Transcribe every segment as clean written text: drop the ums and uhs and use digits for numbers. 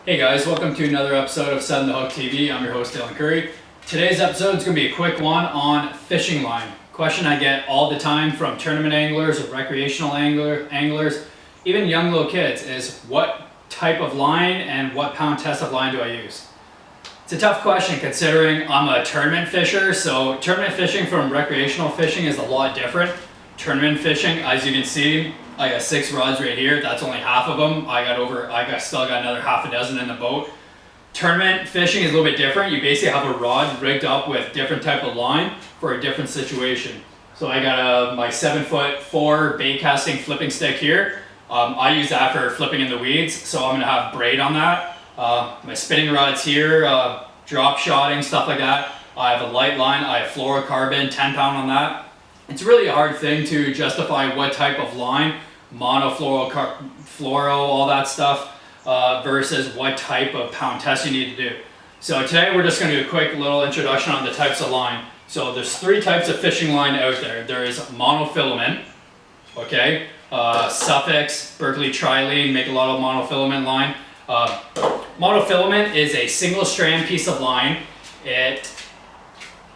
Hey guys, welcome to another episode of Setting the Hook TV. I'm your host Dylan Curry. Today's episode is going to be a quick one on fishing line. Question I get all the time from tournament anglers or recreational anglers, even young little kids, is what type of line and what pound test of line do I use? It's a tough question considering I'm a tournament fisher, so tournament fishing from recreational fishing is a lot different. Tournament fishing, as you can see, I got 6 rods right here. That's only half of them. Still got another half a dozen in the boat. Tournament fishing is a little bit different. You basically have a rod rigged up with different type of line for a different situation. So I got my 7'4" bait casting flipping stick here. I use that for flipping in the weeds. So I'm gonna have braid on that. My spinning rods here, drop shotting, stuff like that. I have a light line. I have fluorocarbon, 10 pound on that. It's really a hard thing to justify what type of line, mono, fluoro, all that stuff, versus what type of pound test you need to do. So today we're just going to do a quick little introduction on the types of line. So there's 3 types of fishing line out there. There is monofilament, okay, Suffix, Berkeley Trilene make a lot of monofilament line. Monofilament is a single strand piece of line. It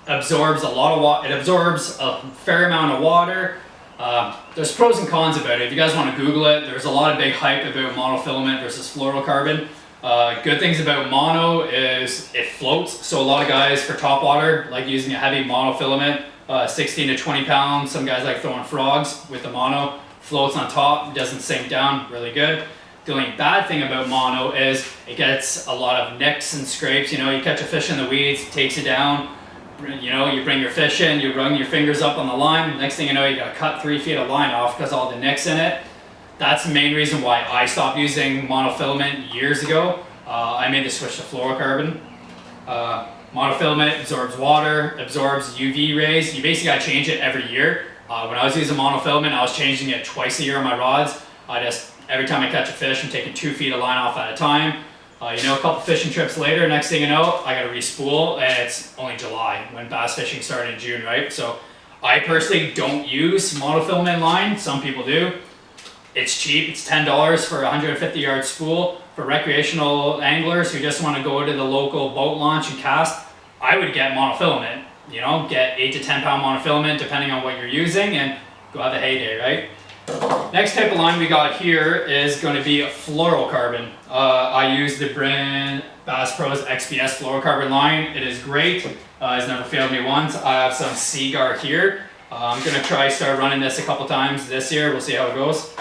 absorbs a lot of water. It absorbs a fair amount of water. There's pros and cons about it. If you guys want to Google it, there's a lot of big hype about monofilament versus fluorocarbon. Good things about mono is it floats. So a lot of guys for topwater like using a heavy monofilament, 16 to 20 pounds. Some guys like throwing frogs with the mono. Floats on top, doesn't sink down, really good. The only bad thing about mono is it gets a lot of nicks and scrapes. You know, you catch a fish in the weeds, it takes you down. You know, you bring your fish in, you run your fingers up on the line, next thing you know, you gotta cut 3 feet of line off because all the nicks in it. That's the main reason why I stopped using monofilament years ago. I made the switch to fluorocarbon. Monofilament absorbs water, absorbs UV rays. You basically gotta change it every year. When I was using monofilament, I was changing it twice a year on my rods. Every time I catch a fish, I'm taking 2 feet of line off at a time. You know, a couple fishing trips later, next thing you know, I gotta re-spool, and it's only July when bass fishing started in June, right? So I personally don't use monofilament line. Some people do. It's cheap. It's $10 for a 150-yard spool. For recreational anglers who just want to go to the local boat launch and cast, I would get monofilament. You know, get 8 to 10 pound monofilament depending on what you're using, and go have a heyday, right? Next type of line we got here is going to be fluorocarbon. I use the brand Bass Pro's XPS fluorocarbon line. It is great. It's never failed me once. I have some Seaguar here. I'm going to start running this a couple times this year. We'll see how it goes.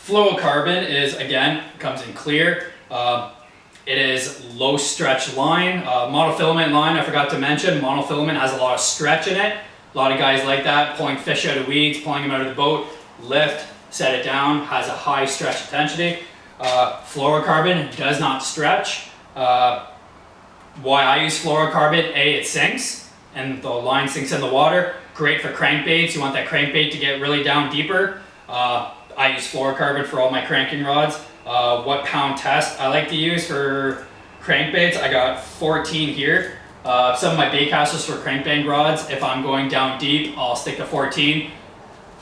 Fluorocarbon is, again, comes in clear. It is low stretch line. Monofilament line, I forgot to mention, monofilament has a lot of stretch in it. A lot of guys like that, pulling fish out of weeds, pulling them out of the boat. Lift, set it down, has a high stretch intensity. Fluorocarbon does not stretch. Why I use fluorocarbon, it sinks and the line sinks in the water. Great for crankbaits. You want that crankbait to get really down deeper. I use fluorocarbon for all my cranking rods. What pound test I like to use for crankbaits, I got 14 here. Some of my bait casters for crankbait rods, if I'm going down deep, I'll stick to 14.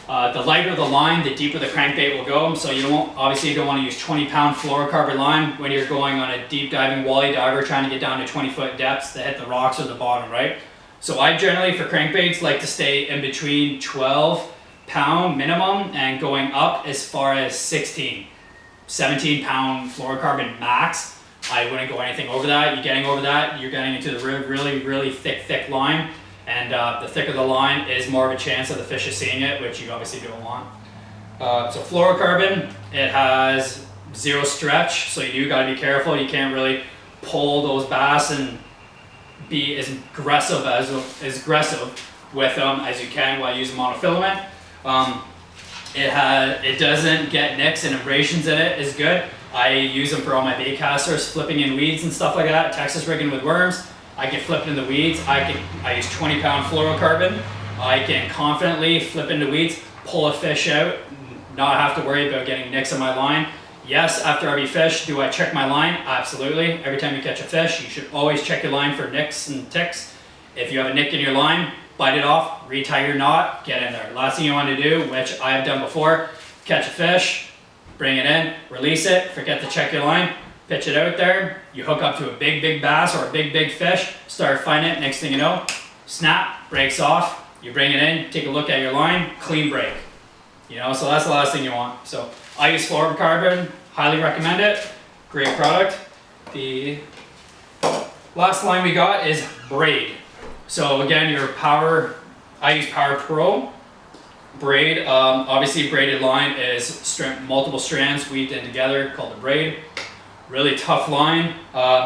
The lighter the line, the deeper the crankbait will go. So you don't want to use 20 pound fluorocarbon line when you're going on a deep diving wally diver trying to get down to 20-foot depths to hit the rocks or the bottom, right? So I generally for crankbaits like to stay in between 12 pound minimum and going up as far as 17 pound fluorocarbon max. I wouldn't go anything over that. You're getting over that, you're getting into the really thick line. And the thicker the line is more of a chance of the fish is seeing it, which you obviously don't want. So fluorocarbon, it has 0 stretch, so you do got to be careful. You can't really pull those bass and be as aggressive with them as you can while using monofilament. It doesn't get nicks and abrasions in it is good. I use them for all my bait casters, flipping in weeds and stuff like that, Texas rigging with worms. I can flip in the weeds. I use 20 pound fluorocarbon. I can confidently flip into weeds, pull a fish out, not have to worry about getting nicks on my line. Yes, after every fish, do I check my line? Absolutely. Every time you catch a fish, you should always check your line for nicks and ticks. If you have a nick in your line, bite it off, retie your knot, get in there. Last thing you want to do, which I've done before, catch a fish, bring it in, release it, forget to check your line, pitch it out there, you hook up to a big bass or a big fish, start fighting it, next thing you know, snap, breaks off, you bring it in, take a look at your line, clean break. You know, so that's the last thing you want. So I use fluorocarbon, highly recommend it, great product. The last line we got is braid. So again, your Power, I use Power Pro. Braid, obviously braided line is multiple strands weaved in together called a braid. Really tough line.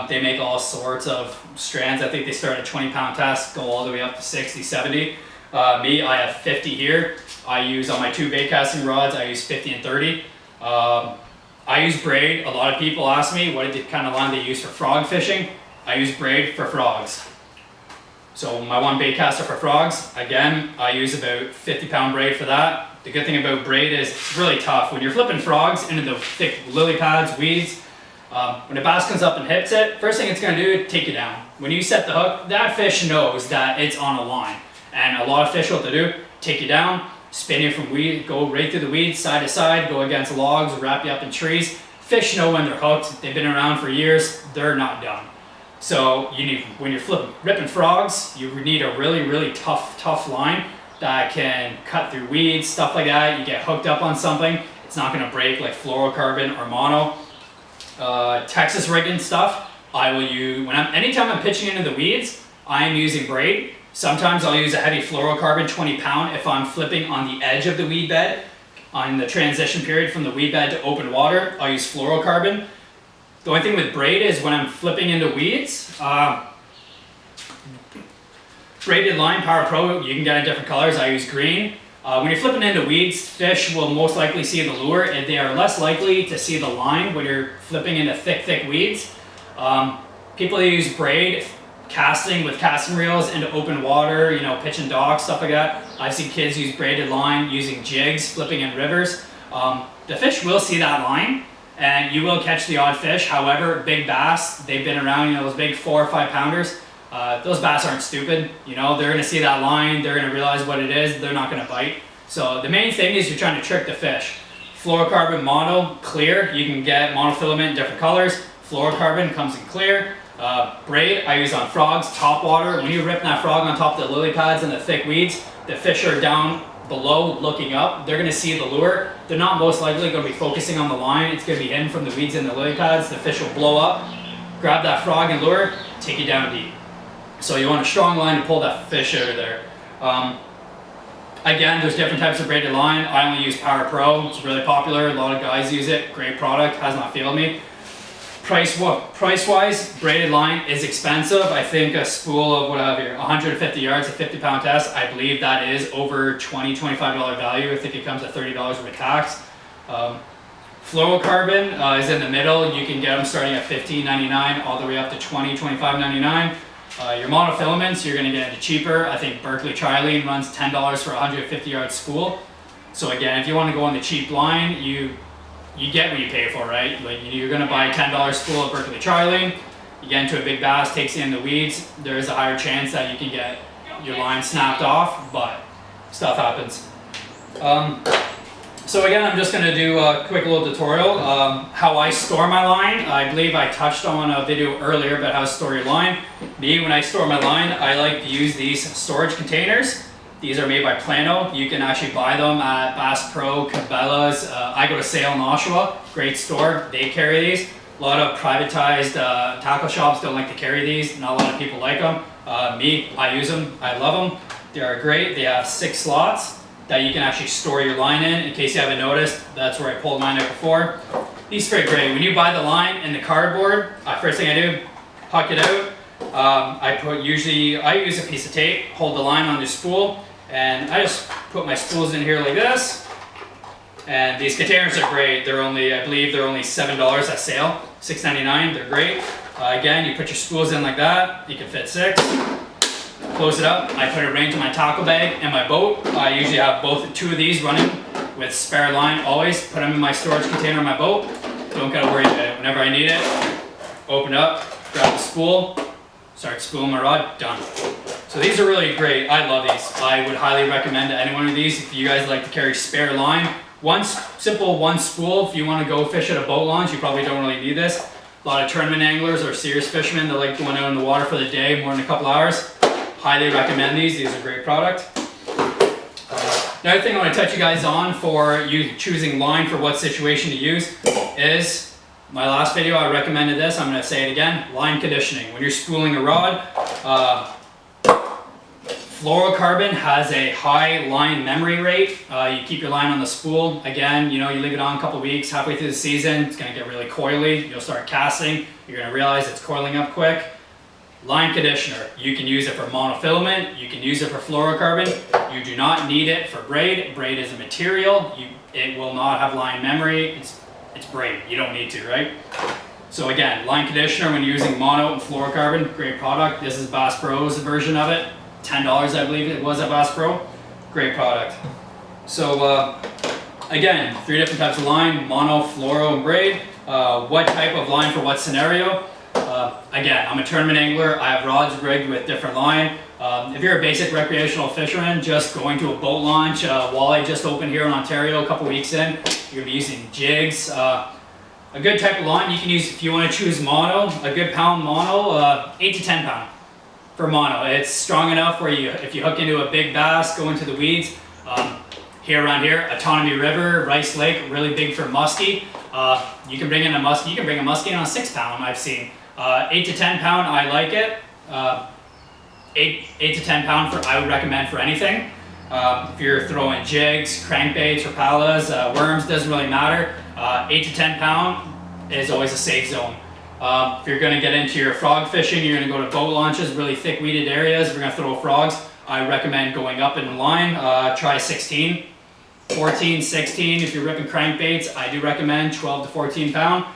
They make all sorts of strands. I think they start at 20-pound test, go all the way up to 60, 70. Me, I have 50 here. I use on my 2 bait casting rods, I use 50 and 30. I use braid. A lot of people ask me what kind of line they use for frog fishing. I use braid for frogs. So my 1 bait caster for frogs, again, I use about 50-pound braid for that. The good thing about braid is it's really tough. When you're flipping frogs into the thick lily pads, weeds, when a bass comes up and hits it, first thing it's going to do is take you down. When you set the hook, that fish knows that it's on a line. And a lot of fish, what they do, take you down, spin you from weed, go right through the weeds, side to side, go against logs, wrap you up in trees. Fish know when they're hooked. They've been around for years. They're not done. So you need, when you're ripping frogs, you need a really tough line that can cut through weeds, stuff like that. You get hooked up on something, it's not going to break like fluorocarbon or mono. Texas rigging stuff, I will use, anytime I'm pitching into the weeds, I am using braid. Sometimes I'll use a heavy fluorocarbon 20-pound if I'm flipping on the edge of the weed bed. On the transition period from the weed bed to open water, I'll use fluorocarbon. The only thing with braid is when I'm flipping into weeds, braided line, Power Pro, you can get in different colors. I use green. When you're flipping into weeds, fish will most likely see the lure, and they are less likely to see the line when you're flipping into thick weeds. People that use braid, casting with casting reels into open water, you know, pitching docks, stuff like that. I've seen kids use braided line using jigs, flipping in rivers. The fish will see that line, and you will catch the odd fish. However, big bass, they've been around, you know, those big 4 or 5 pounders. Those bass aren't stupid. You know, they're gonna see that line, they're gonna realize what it is, they're not gonna bite. So the main thing is you're trying to trick the fish. Fluorocarbon mono, clear. You can get monofilament in different colors. Fluorocarbon comes in clear. Braid, I use on frogs, top water. When you rip that frog on top of the lily pads and the thick weeds, the fish are down below looking up. They're gonna see the lure. They're not most likely gonna be focusing on the line. It's gonna be hidden from the weeds and the lily pads. The fish will blow up, grab that frog and lure, take you down deep. So you want a strong line to pull that fish out of there. Again, there's different types of braided line. I only use Power Pro. It's really popular. A lot of guys use it. Great product. Has not failed me. Price-wise, braided line is expensive. I think a spool of, what I have here, 150 yards, a 50-pound test, I believe that is over $20, $25 value. I think it comes at $30 with tax. Fluorocarbon is in the middle. You can get them starting at $15.99 all the way up to $20, $25.99. Your monofilaments, you're going to get into cheaper. I think Berkley Trilene runs $10 for a 150-yard spool. So again, if you want to go on the cheap line, you get what you pay for, right? Like you're going to buy a $10 spool of Berkley Trilene. You get into a big bass, takes you in the weeds. There is a higher chance that you can get your line snapped off, but stuff happens. So again, I'm just going to do a quick little tutorial how I store my line. I believe I touched on a video earlier about how to store your line. Me, when I store my line, I like to use these storage containers. These are made by Plano. You can actually buy them at Bass Pro, Cabela's. I go to Sale in Oshawa, great store. They carry these. A lot of privatized tackle shops don't like to carry these. Not a lot of people like them. Me, I use them. I love them. They are great. They have 6 slots that you can actually store your line in case you haven't noticed. That's where I pulled mine out before. These fit great. When you buy the line in the cardboard, first thing I do, huck it out. I use a piece of tape, hold the line on the spool, and I just put my spools in here like this. And these containers are great. They're only, I believe they're only $7 at sale, $6.99. They're great. Again, you put your spools in like that. You can fit 6. Close it up. I put it right into my tackle bag and my boat. I usually have 2 of these running with spare line always. Put them in my storage container in my boat. Don't gotta worry about it. Whenever I need it, open it up, grab the spool, start spooling my rod, done. So these are really great. I love these. I would highly recommend any one of these if you guys like to carry spare line. Simple one spool. If you want to go fish at a boat launch, you probably don't really need this. A lot of tournament anglers or serious fishermen that like going out in the water for the day, more than a couple hours. Highly recommend these. These are a great product. Another thing I want to touch you guys on for you choosing line for what situation to use is, my last video I recommended this, I'm going to say it again, line conditioning. When you're spooling a rod, fluorocarbon has a high line memory rate. You keep your line on the spool. Again, you leave it on a couple weeks, halfway through the season, it's going to get really coily. You'll start casting. You're going to realize it's coiling up quick. Line conditioner. You can use it for monofilament. You can use it for fluorocarbon. You do not need it for braid. Braid is a material. It will not have line memory. It's braid. You don't need to, right? So again, line conditioner when you're using mono and fluorocarbon, great product. This is Bass Pro's version of it. $10 I believe it was at Bass Pro. Great product. So again, 3 different types of line, mono, fluoro, and braid. What type of line for what scenario? Again, I'm a tournament angler. I have rods rigged with different line. If you're a basic recreational fisherman, just going to a boat launch, walleye just opened here in Ontario a couple weeks in, you're going to be using jigs. A good type of line you can use if you want to choose mono, a good pound mono, 8 to 10 pound for mono. It's strong enough where if you hook into a big bass, go into the weeds. Here around here, Autonomy River, Rice Lake, really big for muskie. You can bring in a muskie. You can bring a muskie on a 6 pound. I've seen 8 to 10 pound. I like it. 8 to 10 pound I would recommend for anything. If you're throwing jigs, crankbaits, rapalas, worms, doesn't really matter. 8 to 10 pound is always a safe zone. If you're going to get into your frog fishing, you're going to go to boat launches, really thick weeded areas. If you're going to throw frogs, I recommend going up in line. Try 16. 14, 16, if you're ripping crankbaits, I do recommend 12 to 14 pound.